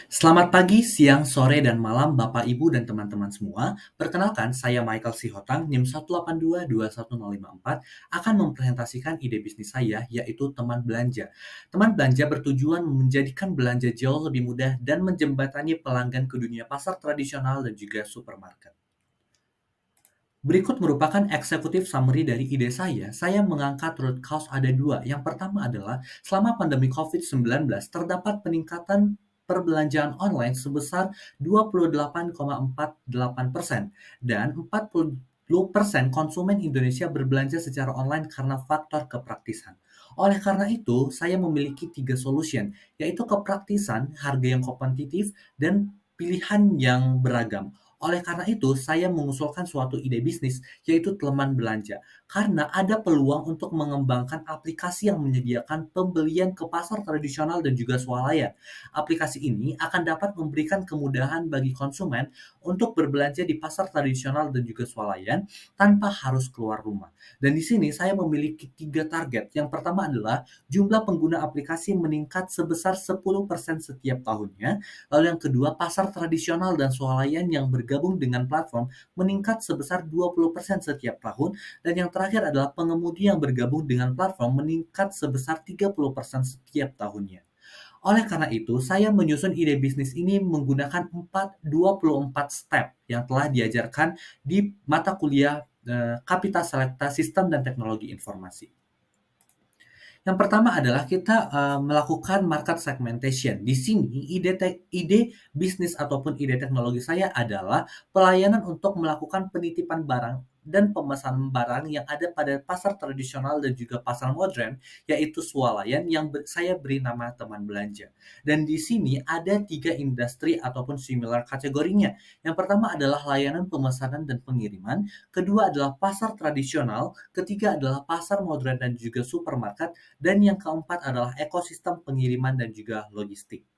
Selamat pagi, siang, sore, dan malam Bapak, Ibu, dan teman-teman semua. Perkenalkan, saya Michael Sihotang, NIM 182-21054, akan mempresentasikan ide bisnis saya, yaitu teman belanja. Teman belanja bertujuan menjadikan belanja jauh lebih mudah dan menjembatani pelanggan ke dunia pasar tradisional dan juga supermarket. Berikut merupakan eksekutif summary dari ide saya. Saya mengangkat root cause ada dua. Yang pertama adalah, selama pandemi COVID-19, terdapat peningkatan perbelanjaan online sebesar 28,48% dan 40% konsumen Indonesia berbelanja secara online karena faktor kepraktisan. Oleh karena itu, saya memiliki tiga solution, yaitu kepraktisan, harga yang kompetitif, dan pilihan yang beragam. Oleh karena itu, saya mengusulkan suatu ide bisnis, yaitu teman belanja. Karena ada peluang untuk mengembangkan aplikasi yang menyediakan pembelian ke pasar tradisional dan juga swalayan. Aplikasi ini akan dapat memberikan kemudahan bagi konsumen untuk berbelanja di pasar tradisional dan juga swalayan tanpa harus keluar rumah. Dan di sini saya memiliki tiga target. Yang pertama adalah jumlah pengguna aplikasi meningkat sebesar 10% setiap tahunnya. Lalu yang kedua, pasar tradisional dan swalayan yang bergabung dengan platform meningkat sebesar 20% setiap tahun. Dan yang terakhir adalah pengemudi yang bergabung dengan platform meningkat sebesar 30% setiap tahunnya. Oleh karena itu, saya menyusun ide bisnis ini menggunakan 24 step yang telah diajarkan di mata kuliah Kapital Selekta Sistem dan Teknologi Informasi. Yang pertama adalah kita, melakukan market segmentation. Di sini ide bisnis ataupun ide teknologi saya adalah pelayanan untuk melakukan penitipan barang dan pemesanan barang yang ada pada pasar tradisional dan juga pasar modern, yaitu swalayan yang saya beri nama teman belanja. Dan di sini ada 3 industri ataupun similar kategorinya. Yang pertama adalah layanan pemesanan dan pengiriman, kedua adalah pasar tradisional, ketiga adalah pasar modern dan juga supermarket, dan yang keempat adalah ekosistem pengiriman dan juga logistik.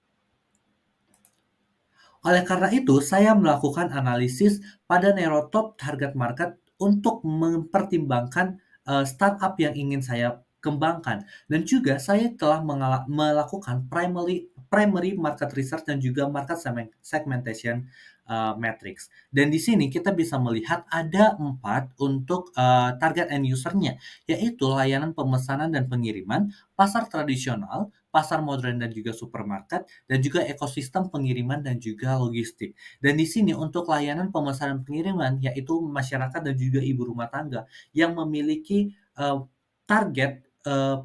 Oleh karena itu, saya melakukan analisis pada Neurotop target market untuk mempertimbangkan startup yang ingin saya kembangkan. Dan juga saya telah melakukan primary market research dan juga market segmentation matrix. Dan di sini kita bisa melihat ada 4 untuk target end user-nya, yaitu layanan pemesanan dan pengiriman, pasar tradisional, pasar modern dan juga supermarket, dan juga ekosistem pengiriman dan juga logistik. Dan di sini untuk layanan pemesanan pengiriman, yaitu masyarakat dan juga ibu rumah tangga yang memiliki target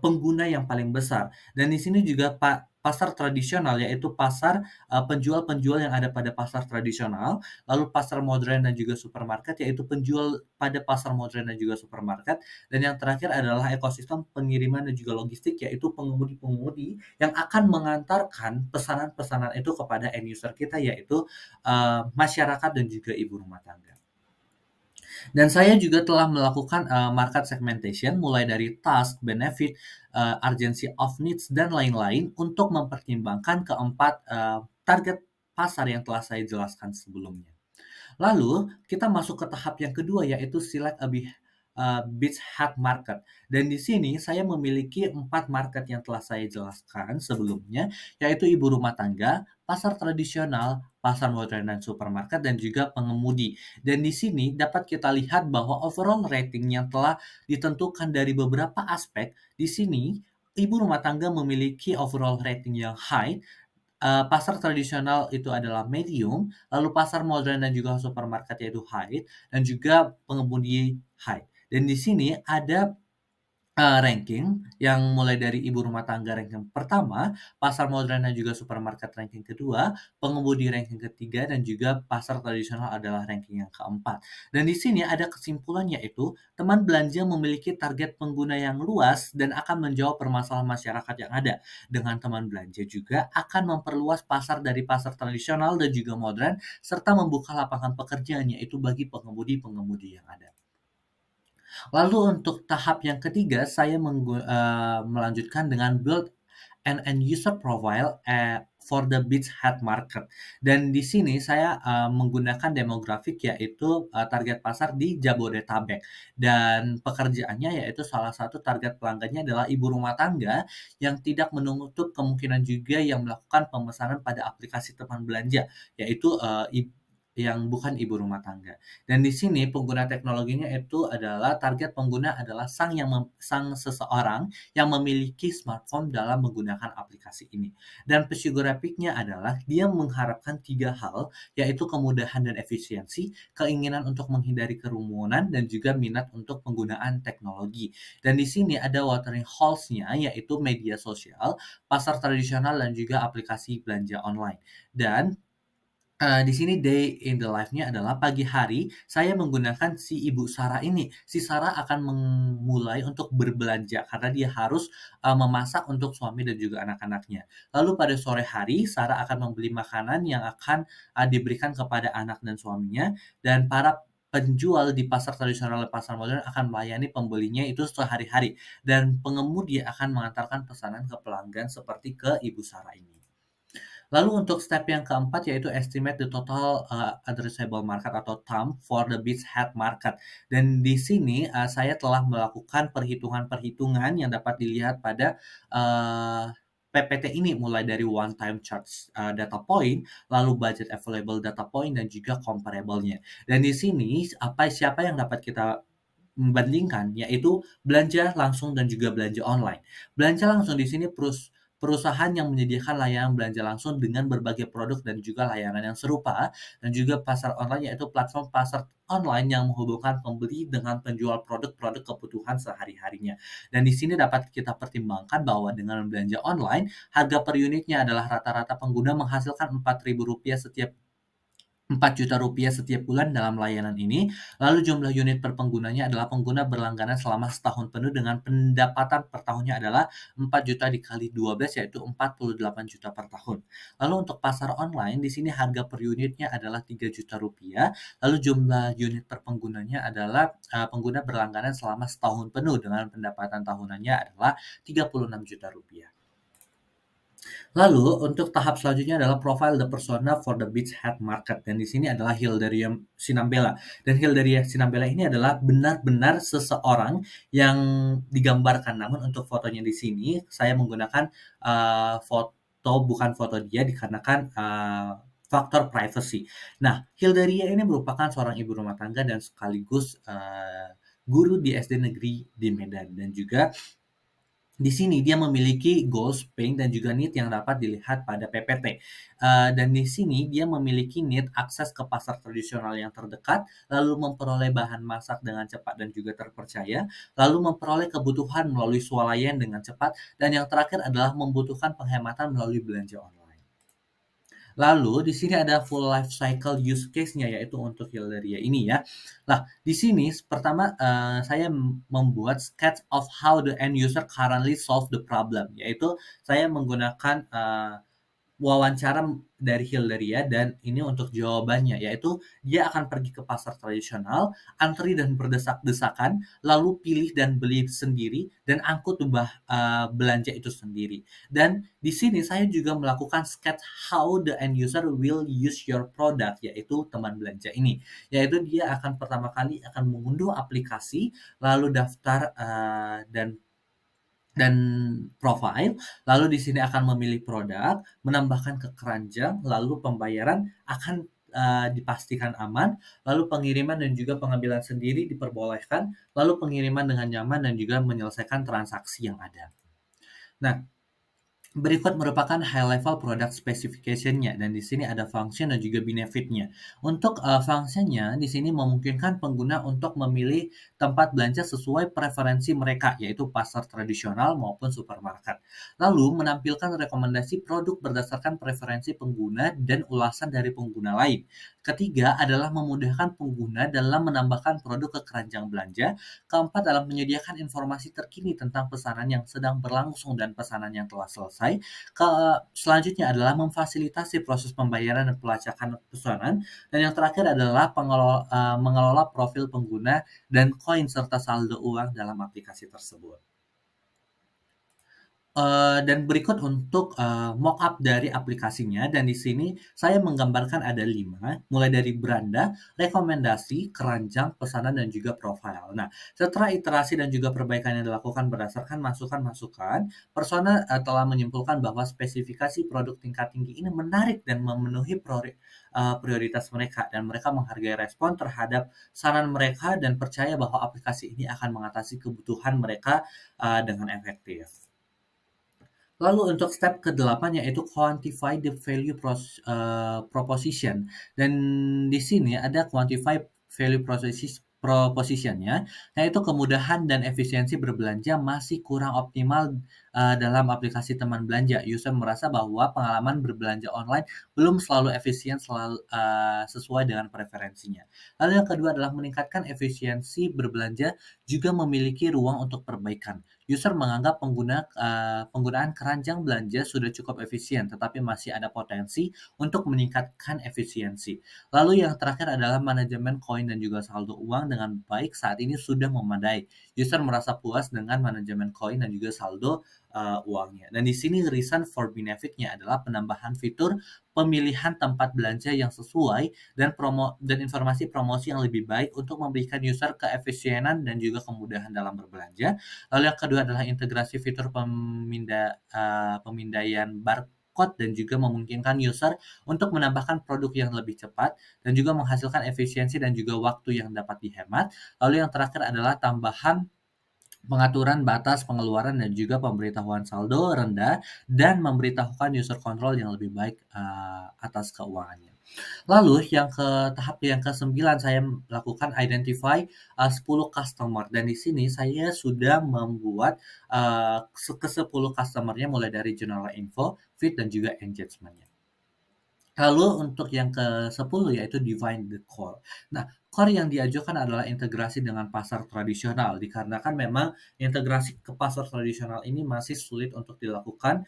pengguna yang paling besar. Dan di sini juga pasar tradisional, yaitu pasar penjual-penjual yang ada pada pasar tradisional, lalu pasar modern dan juga supermarket, yaitu penjual pada pasar modern dan juga supermarket, dan yang terakhir adalah ekosistem pengiriman dan juga logistik, yaitu pengemudi-pengemudi yang akan mengantarkan pesanan-pesanan itu kepada end user kita, yaitu masyarakat dan juga ibu rumah tangga. Dan saya juga telah melakukan market segmentation mulai dari task, benefit, urgency of needs, dan lain-lain untuk mempertimbangkan keempat target pasar yang telah saya jelaskan sebelumnya. Lalu kita masuk ke tahap yang kedua, yaitu select a beach hack market. Dan di sini saya memiliki 4 market yang telah saya jelaskan sebelumnya, yaitu ibu rumah tangga, pasar tradisional, pasar modern dan supermarket, dan juga pengemudi. Dan di sini dapat kita lihat bahwa overall rating yang telah ditentukan dari beberapa aspek, di sini ibu rumah tangga memiliki overall rating yang high, pasar tradisional itu adalah medium, lalu pasar modern dan juga supermarket yaitu high, dan juga pengemudi high. Dan di sini ada ranking yang mulai dari ibu rumah tangga ranking pertama, pasar modern dan juga supermarket ranking kedua, pengemudi ranking ketiga, dan juga pasar tradisional adalah ranking yang keempat. Dan di sini ada kesimpulan, yaitu teman belanja memiliki target pengguna yang luas dan akan menjawab permasalahan masyarakat yang ada. Dengan teman belanja juga akan memperluas pasar dari pasar tradisional dan juga modern, serta membuka lapangan pekerjaan, yaitu bagi pengemudi-pengemudi yang ada. Lalu untuk tahap yang ketiga, saya melanjutkan dengan build an end user profile for the Beachhead Market. Dan di sini saya, menggunakan demografik yaitu, target pasar di Jabodetabek. Dan pekerjaannya yaitu salah satu target pelanggannya adalah ibu rumah tangga yang tidak menutup kemungkinan juga yang melakukan pemesanan pada aplikasi teman belanja, yaitu, yang bukan ibu rumah tangga. Dan di sini pengguna teknologinya itu adalah target pengguna adalah sang seseorang yang memiliki smartphone dalam menggunakan aplikasi ini. Dan psikografiknya adalah dia mengharapkan 3 hal, yaitu kemudahan dan efisiensi, keinginan untuk menghindari kerumunan, dan juga minat untuk penggunaan teknologi. Dan di sini ada watering holes-nya, yaitu media sosial, pasar tradisional, dan juga aplikasi belanja online. Dan di sini day in the life-nya adalah pagi hari saya menggunakan si Ibu Sarah ini. Si Sarah akan memulai untuk berbelanja karena dia harus, memasak untuk suami dan juga anak-anaknya. Lalu pada sore hari, Sarah akan membeli makanan yang akan, diberikan kepada anak dan suaminya, dan para penjual di pasar tradisional dan pasar modern akan melayani pembelinya itu sehari-hari, dan pengemudi akan mengantarkan pesanan ke pelanggan seperti ke Ibu Sarah ini. Lalu untuk step yang keempat yaitu estimate the total, addressable market atau TAM for the beachhead market. Dan di sini, saya telah melakukan perhitungan-perhitungan yang dapat dilihat pada, PPT ini mulai dari one time charge, data point, lalu budget available data point, dan juga comparable-nya. Dan di sini siapa yang dapat kita membandingkan, yaitu belanja langsung dan juga belanja online. Belanja langsung di sini perusahaan yang menyediakan layanan belanja langsung dengan berbagai produk dan juga layanan yang serupa, dan juga pasar online yaitu platform pasar online yang menghubungkan pembeli dengan penjual produk-produk kebutuhan sehari-harinya. Dan di sini dapat kita pertimbangkan bahwa dengan belanja online, harga per unitnya adalah rata-rata pengguna menghasilkan Rp4.000 setiap Rp4.000.000 setiap bulan dalam layanan ini. Lalu jumlah unit per penggunanya adalah pengguna berlangganan selama setahun penuh dengan pendapatan per tahunnya adalah 4 juta dikali 12 yaitu 48 juta per tahun. Lalu untuk pasar online di sini harga per unitnya adalah Rp3 juta. Lalu jumlah unit per penggunanya adalah pengguna berlangganan selama setahun penuh dengan pendapatan tahunannya adalah Rp36 juta. Lalu untuk tahap selanjutnya adalah profile the persona for the beachhead market, dan di sini adalah Hildaria Sinambela. Dan Hildaria Sinambela ini adalah benar-benar seseorang yang digambarkan, namun untuk fotonya di sini saya menggunakan, foto bukan foto dia dikarenakan, faktor privacy. Nah, Hildaria ini merupakan seorang ibu rumah tangga dan sekaligus, guru di SD negeri di Medan, dan juga di sini dia memiliki goals, pain, dan juga need yang dapat dilihat pada PPT. Dan di sini dia memiliki need akses ke pasar tradisional yang terdekat, lalu memperoleh bahan masak dengan cepat dan juga terpercaya, lalu memperoleh kebutuhan melalui swalayan dengan cepat, dan yang terakhir adalah membutuhkan penghematan melalui belanja online. Lalu di sini ada full life cycle use case-nya yaitu untuk Hildaria ini ya. Nah, di sini pertama, saya membuat sketch of how the end user currently solve the problem, yaitu saya menggunakan, wawancara dari Hildaria dan ini untuk jawabannya, yaitu dia akan pergi ke pasar tradisional, antri dan berdesak-desakan, lalu pilih dan beli sendiri, dan angkut belanja itu sendiri. Dan di sini saya juga melakukan sketch how the end user will use your product, yaitu teman belanja ini. Yaitu dia akan pertama kali akan mengunduh aplikasi, lalu daftar, dan profile, lalu di sini akan memilih produk, menambahkan ke keranjang, lalu pembayaran akan, dipastikan aman, lalu pengiriman dan juga pengambilan sendiri diperbolehkan, lalu pengiriman dengan nyaman dan juga menyelesaikan transaksi yang ada. Nah, berikut merupakan high level product specification-nya, dan di sini ada function dan juga benefit-nya. Untuk, function-nya di sini memungkinkan pengguna untuk memilih tempat belanja sesuai preferensi mereka, yaitu pasar tradisional maupun supermarket. Lalu menampilkan rekomendasi produk berdasarkan preferensi pengguna dan ulasan dari pengguna lain. Ketiga adalah memudahkan pengguna dalam menambahkan produk ke keranjang belanja. Keempat adalah menyediakan informasi terkini tentang pesanan yang sedang berlangsung dan pesanan yang telah selesai. Selanjutnya adalah memfasilitasi proses pembayaran dan pelacakan pesanan. Dan yang terakhir adalah mengelola profil pengguna dan koin serta saldo uang dalam aplikasi tersebut. Dan berikut untuk, mockup dari aplikasinya dan di sini saya menggambarkan ada 5, mulai dari beranda, rekomendasi, keranjang, pesanan, dan juga profile. Nah, setelah iterasi dan juga perbaikan yang dilakukan berdasarkan masukan-masukan, Persona, telah menyimpulkan bahwa spesifikasi produk tingkat tinggi ini menarik dan memenuhi prioritas mereka dan mereka menghargai respon terhadap saran mereka dan percaya bahwa aplikasi ini akan mengatasi kebutuhan mereka, dengan efektif. Lalu untuk step ke-8 yaitu quantify the value proposition dan di sini ada quantify value proposition-nya, yaitu kemudahan dan efisiensi berbelanja masih kurang optimal, dalam aplikasi teman belanja. User merasa bahwa pengalaman berbelanja online belum selalu efisien sesuai dengan preferensinya. Lalu yang kedua adalah meningkatkan efisiensi berbelanja juga memiliki ruang untuk perbaikan. User menganggap penggunaan keranjang belanja sudah cukup efisien, tetapi masih ada potensi untuk meningkatkan efisiensi. Lalu yang terakhir adalah manajemen koin dan juga saldo uang dengan baik saat ini sudah memadai. User merasa puas dengan manajemen koin dan juga saldo uangnya. Dan di sini reason for benefit-nya adalah penambahan fitur pemilihan tempat belanja yang sesuai dan informasi promosi yang lebih baik untuk memberikan user keefisienan dan juga kemudahan dalam berbelanja. Lalu yang kedua adalah integrasi fitur pemindaian barcode dan juga memungkinkan user untuk menambahkan produk yang lebih cepat dan juga menghasilkan efisiensi dan juga waktu yang dapat dihemat. Lalu yang terakhir adalah tambahan pengaturan batas pengeluaran dan juga pemberitahuan saldo rendah dan memberitahukan user kontrol yang lebih baik, atas keuangannya. Lalu tahap yang ke-9 saya lakukan identify, 10 customer dan di sini saya sudah membuat, ke-10 customer-nya mulai dari general info, feed, dan juga engagement-nya. Lalu untuk yang ke-10 yaitu define the core. Nah, core yang diajukan adalah integrasi dengan pasar tradisional dikarenakan memang integrasi ke pasar tradisional ini masih sulit untuk dilakukan,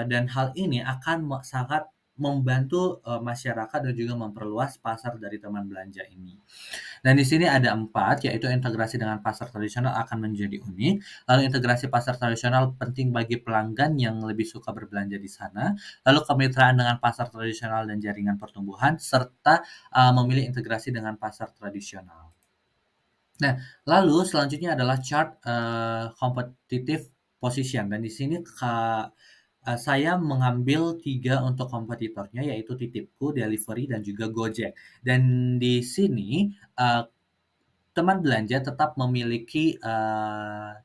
dan hal ini akan sangat membantu, masyarakat dan juga memperluas pasar dari teman belanja ini. Dan di sini ada 4, yaitu integrasi dengan pasar tradisional akan menjadi unik, lalu integrasi pasar tradisional penting bagi pelanggan yang lebih suka berbelanja di sana, lalu kemitraan dengan pasar tradisional dan jaringan pertumbuhan, serta memilih integrasi dengan pasar tradisional. Nah, lalu selanjutnya adalah chart competitive position dan di sini saya mengambil 3 untuk kompetitornya yaitu Titipku, Delivery, dan juga Gojek. Dan di sini, eee teman belanja tetap memiliki,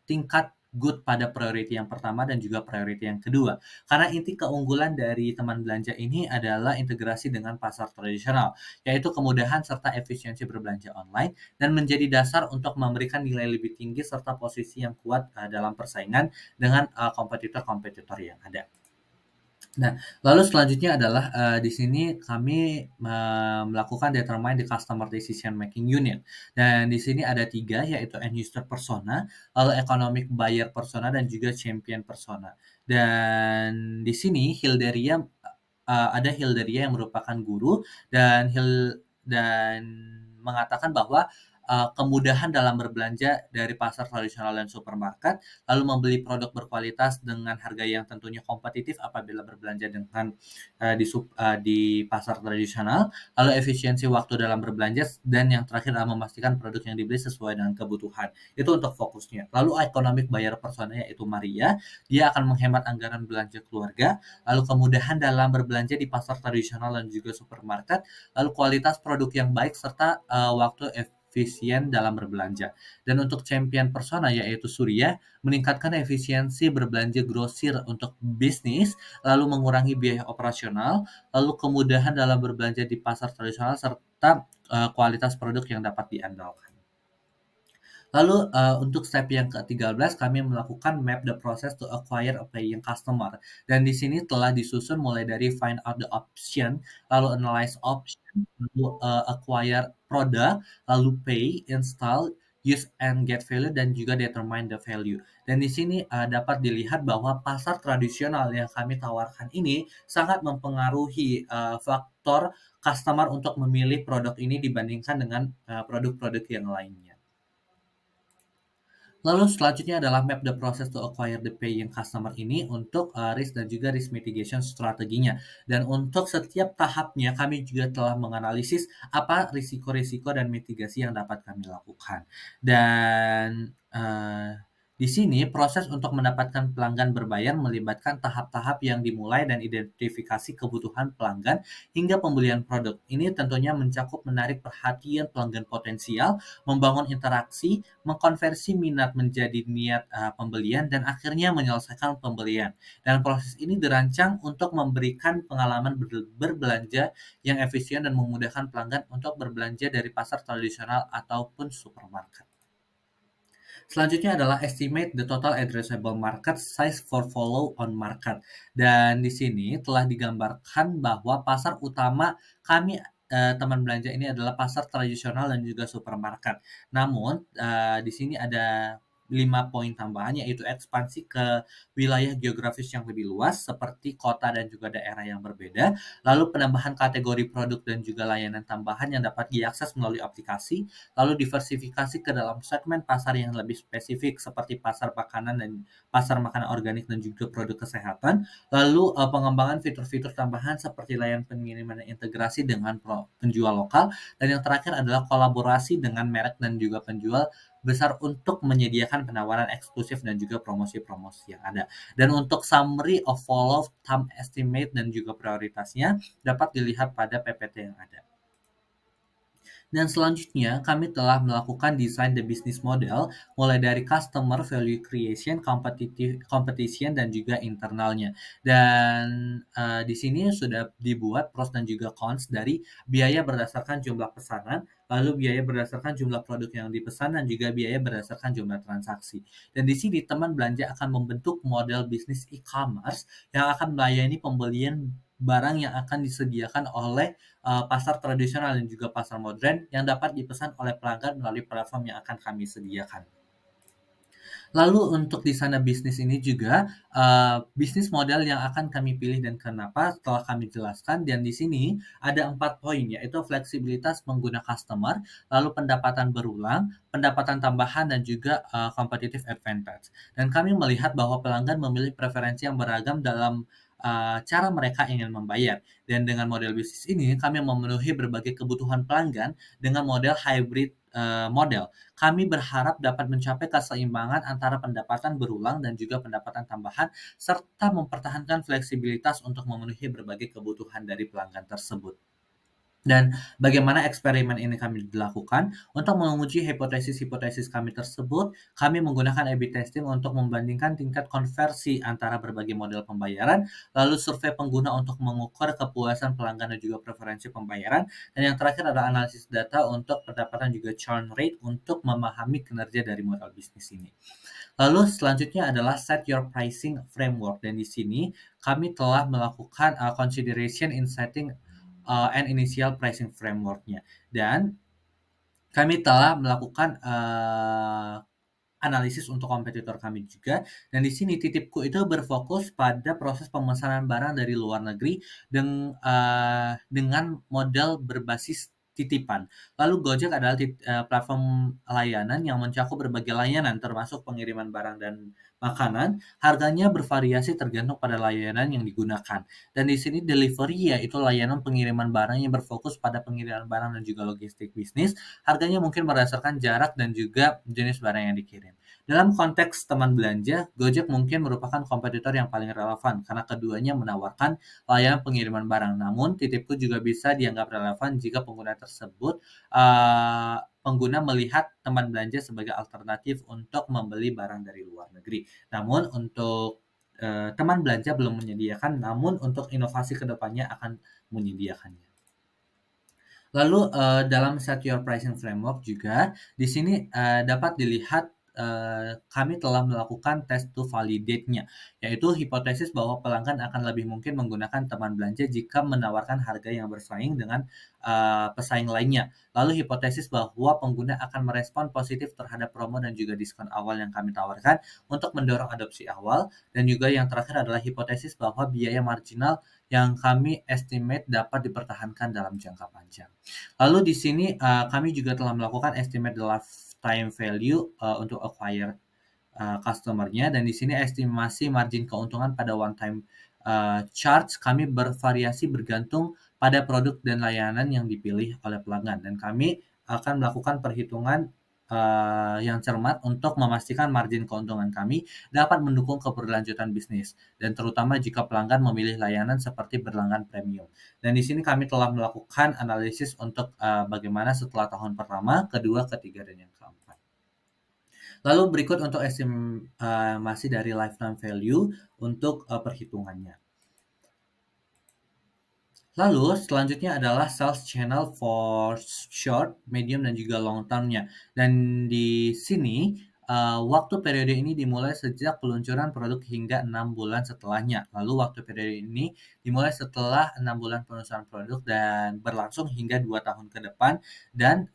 tingkat good pada priority yang pertama dan juga priority yang kedua. Karena inti keunggulan dari teman belanja ini adalah integrasi dengan pasar tradisional, yaitu kemudahan serta efisiensi berbelanja online dan menjadi dasar untuk memberikan nilai lebih tinggi serta posisi yang kuat, dalam persaingan dengan, kompetitor-kompetitor yang ada. Nah, lalu selanjutnya adalah, di sini kami melakukan determine the customer decision making unit. Dan di sini ada 3 yaitu end user persona, lalu economic buyer persona, dan juga champion persona. Dan di sini ada Hilderia yang merupakan guru dan mengatakan bahwa, kemudahan dalam berbelanja dari pasar tradisional dan supermarket, lalu membeli produk berkualitas dengan harga yang tentunya kompetitif apabila berbelanja dengan, di pasar tradisional, lalu efisiensi waktu dalam berbelanja, dan yang terakhir adalah memastikan produk yang dibeli sesuai dengan kebutuhan. Itu untuk fokusnya. Lalu economic buyer persona yaitu Maria, dia akan menghemat anggaran belanja keluarga, lalu kemudahan dalam berbelanja di pasar tradisional dan juga supermarket, lalu kualitas produk yang baik serta, waktu efisien dalam berbelanja. Dan untuk champion persona yaitu Surya, meningkatkan efisiensi berbelanja grosir untuk bisnis, lalu mengurangi biaya operasional, lalu kemudahan dalam berbelanja di pasar tradisional serta, kualitas produk yang dapat diandalkan. Lalu, untuk step yang ke-13 kami melakukan map the process to acquire a paying customer. Dan di sini telah disusun mulai dari find out the option, lalu analyze option, lalu, acquire product, lalu pay, install, use and get value, dan juga determine the value. Dan di sini, dapat dilihat bahwa pasar tradisional yang kami tawarkan ini sangat mempengaruhi, faktor customer untuk memilih produk ini dibandingkan dengan, produk-produk yang lainnya. Lalu selanjutnya adalah map the process to acquire the paying customer ini untuk, risk dan juga risk mitigation strateginya. Dan untuk setiap tahapnya kami juga telah menganalisis apa risiko-risiko dan mitigasi yang dapat kami lakukan. Dan, di sini proses untuk mendapatkan pelanggan berbayar melibatkan tahap-tahap yang dimulai dan identifikasi kebutuhan pelanggan hingga pembelian produk. Ini tentunya mencakup menarik perhatian pelanggan potensial, membangun interaksi, mengkonversi minat menjadi niat, pembelian dan akhirnya menyelesaikan pembelian. Dan proses ini dirancang untuk memberikan pengalaman berbelanja yang efisien dan memudahkan pelanggan untuk berbelanja dari pasar tradisional ataupun supermarket. Selanjutnya adalah estimate the total addressable market size for follow-on market. Dan di sini telah digambarkan bahwa pasar utama kami, teman belanja ini adalah pasar tradisional dan juga supermarket. Namun, di sini ada 5 poin tambahan, yaitu ekspansi ke wilayah geografis yang lebih luas seperti kota dan juga daerah yang berbeda, lalu penambahan kategori produk dan juga layanan tambahan yang dapat diakses melalui aplikasi, lalu diversifikasi ke dalam segmen pasar yang lebih spesifik seperti pasar makanan dan pasar makanan organik dan juga produk kesehatan. Lalu pengembangan fitur-fitur tambahan seperti layanan pengiriman dan integrasi dengan penjual lokal. Dan yang terakhir adalah kolaborasi dengan merek dan juga penjual besar untuk menyediakan penawaran eksklusif dan juga promosi-promosi yang ada. Dan untuk summary of follow thumb estimate dan juga prioritasnya dapat dilihat pada PPT yang ada. Dan selanjutnya, kami telah melakukan desain the business model, mulai dari customer value creation, competition, dan juga internalnya. Dan di sini sudah dibuat pros dan juga cons dari biaya berdasarkan jumlah pesanan, lalu biaya berdasarkan jumlah produk yang dipesan, dan juga biaya berdasarkan jumlah transaksi. Dan di sini teman belanja akan membentuk model bisnis e-commerce yang akan melayani pembelian barang yang akan disediakan oleh pasar tradisional dan juga pasar modern yang dapat dipesan oleh pelanggan melalui platform yang akan kami sediakan. Lalu untuk di sana bisnis ini juga, bisnis model yang akan kami pilih dan kenapa telah kami jelaskan dan di sini ada 4 poin yaitu fleksibilitas pengguna customer, lalu pendapatan berulang, pendapatan tambahan dan juga, competitive advantage. Dan kami melihat bahwa pelanggan memilih preferensi yang beragam dalam, cara mereka ingin membayar. Dan dengan model bisnis ini kami memenuhi berbagai kebutuhan pelanggan dengan model hybrid, model. Kami berharap dapat mencapai keseimbangan antara pendapatan berulang dan juga pendapatan tambahan, serta mempertahankan fleksibilitas untuk memenuhi berbagai kebutuhan dari pelanggan tersebut. Dan bagaimana eksperimen ini kami dilakukan? Untuk menguji hipotesis-hipotesis kami tersebut, kami menggunakan A/B testing untuk membandingkan tingkat konversi antara berbagai model pembayaran, lalu survei pengguna untuk mengukur kepuasan pelanggan dan juga preferensi pembayaran, dan yang terakhir adalah analisis data untuk pendapatan juga churn rate untuk memahami kinerja dari model bisnis ini. Lalu selanjutnya adalah set your pricing framework dan di sini kami telah melakukan, consideration in setting, an initial pricing framework-nya dan kami telah melakukan, analisis untuk kompetitor kami juga dan di sini titipku itu berfokus pada proses pemesanan barang dari luar negeri dengan model berbasis titipan. Lalu Gojek adalah platform layanan yang mencakup berbagai layanan termasuk pengiriman barang dan makanan. Harganya bervariasi tergantung pada layanan yang digunakan. Dan di sini delivery yaitu layanan pengiriman barang yang berfokus pada pengiriman barang dan juga logistik bisnis. Harganya mungkin berdasarkan jarak dan juga jenis barang yang dikirim. Dalam konteks teman belanja, Gojek mungkin merupakan kompetitor yang paling relevan karena keduanya menawarkan layanan pengiriman barang. Namun, titipku juga bisa dianggap relevan jika pengguna tersebut pengguna melihat teman belanja sebagai alternatif untuk membeli barang dari luar negeri. Namun untuk teman belanja belum menyediakan, namun untuk inovasi kedepannya akan menyediakannya. Lalu, dalam set your pricing framework juga, di sini, dapat dilihat, kami telah melakukan test to validate-nya, yaitu hipotesis bahwa pelanggan akan lebih mungkin menggunakan teman belanja jika menawarkan harga yang bersaing dengan, pesaing lainnya. Lalu hipotesis bahwa pengguna akan merespon positif terhadap promo dan juga diskon awal yang kami tawarkan untuk mendorong adopsi awal, dan juga yang terakhir adalah hipotesis bahwa biaya marginal yang kami estimate dapat dipertahankan dalam jangka panjang. Lalu di sini, kami juga telah melakukan estimate the lifetime value, untuk acquire customer-nya dan di sini estimasi margin keuntungan pada one time, charge kami bervariasi bergantung pada produk dan layanan yang dipilih oleh pelanggan dan kami akan melakukan perhitungan, yang cermat untuk memastikan margin keuntungan kami dapat mendukung keberlanjutan bisnis dan terutama jika pelanggan memilih layanan seperti berlangganan premium. Dan di sini kami telah melakukan analisis untuk, bagaimana setelah tahun pertama, kedua, ketiga, dan yang keempat. Lalu berikut untuk estimasi dari lifetime value untuk, perhitungannya. Lalu selanjutnya adalah sales channel for short, medium, dan juga long term-nya. Dan di sini, waktu periode ini dimulai sejak peluncuran produk hingga 6 bulan setelahnya. Lalu waktu periode ini dimulai setelah 6 bulan peluncuran produk dan berlangsung hingga 2 tahun ke depan dan,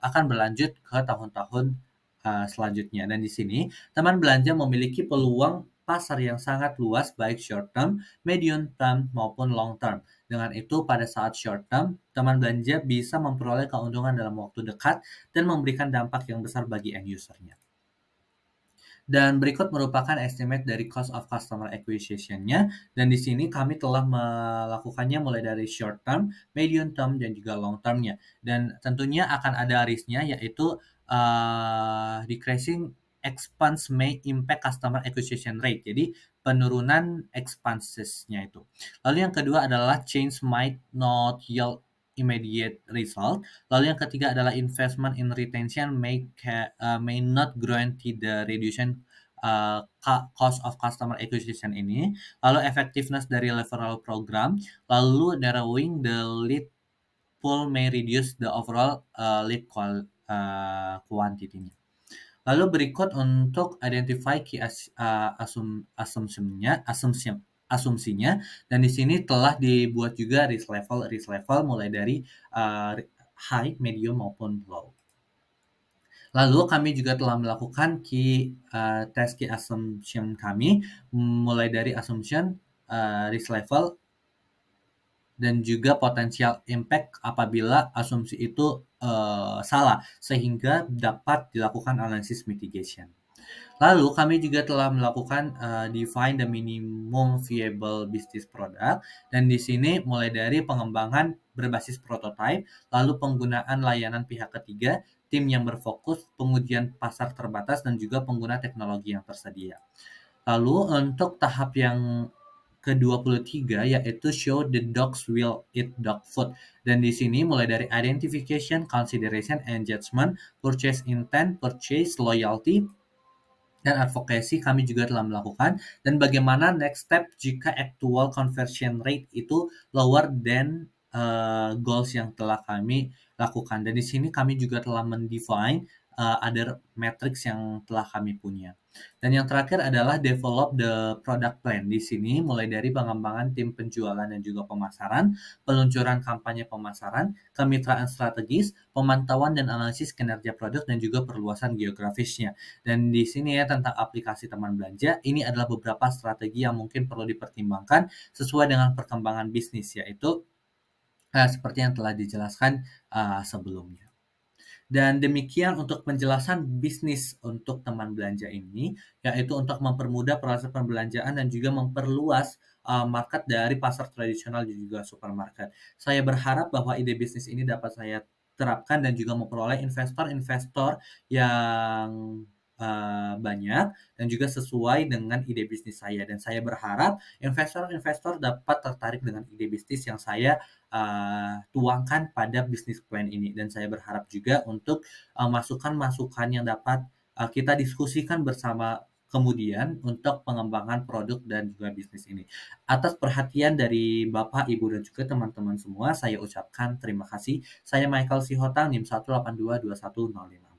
akan berlanjut ke tahun-tahun, selanjutnya. Dan di sini teman belanja memiliki peluang pasar yang sangat luas baik short term, medium term, maupun long term. Dengan itu, pada saat short term, teman belanja bisa memperoleh keuntungan dalam waktu dekat dan memberikan dampak yang besar bagi end user-nya. Dan berikut merupakan estimate dari cost of customer acquisition-nya, dan di sini kami telah melakukannya mulai dari short term, medium term, dan juga long term-nya. Dan tentunya akan ada risk-nya yaitu, decreasing expense may impact customer acquisition rate. Jadi penurunan expenses-nya itu. Lalu yang kedua adalah change might not yield immediate result. Lalu yang ketiga adalah investment in retention may not guarantee the reduction cost of customer acquisition ini. Lalu effectiveness dari referral program. Lalu narrowing the lead pool may reduce the overall lead quantity-nya. Lalu berikut untuk identify key asumsinya dan di sini telah dibuat juga risk level mulai dari high, medium maupun low. Lalu kami juga telah melakukan test key assumption kami mulai dari assumption, risk level dan juga potensial impact apabila asumsi itu, salah sehingga dapat dilakukan analisis mitigation. Lalu kami juga telah melakukan, define the minimum viable business product dan di sini mulai dari pengembangan berbasis prototype, lalu penggunaan layanan pihak ketiga, tim yang berfokus, pengujian pasar terbatas, dan juga pengguna teknologi yang tersedia. Lalu untuk tahap yang ke-23 yaitu show the dogs will eat dog food. Dan di sini mulai dari identification, consideration, and judgment, purchase intent, purchase loyalty, dan advocacy kami juga telah melakukan dan bagaimana next step jika actual conversion rate itu lower than goals yang telah kami lakukan. Dan di sini kami juga telah mendefine other metrics yang telah kami punya. Dan yang terakhir adalah develop the product plan. Di sini mulai dari pengembangan tim penjualan dan juga pemasaran, peluncuran kampanye pemasaran, kemitraan strategis, pemantauan dan analisis kinerja produk dan juga perluasan geografisnya. Dan di sini ya tentang aplikasi teman belanja, ini adalah beberapa strategi yang mungkin perlu dipertimbangkan sesuai dengan perkembangan bisnis, yaitu seperti yang telah dijelaskan sebelumnya. Dan demikian untuk penjelasan bisnis untuk teman belanja ini, yaitu untuk mempermudah proses pembelanjaan dan juga memperluas market dari pasar tradisional dan juga supermarket. Saya berharap bahwa ide bisnis ini dapat saya terapkan dan juga memperoleh investor-investor yang banyak dan juga sesuai dengan ide bisnis saya. Dan saya berharap investor-investor dapat tertarik dengan ide bisnis yang saya tuangkan pada bisnis plan ini. Dan saya berharap juga untuk masukan-masukan yang dapat kita diskusikan bersama kemudian untuk pengembangan produk dan juga bisnis ini. Atas perhatian dari Bapak, Ibu, dan juga teman-teman semua, saya ucapkan terima kasih. Saya Michael Sihotang, NIM 1822105.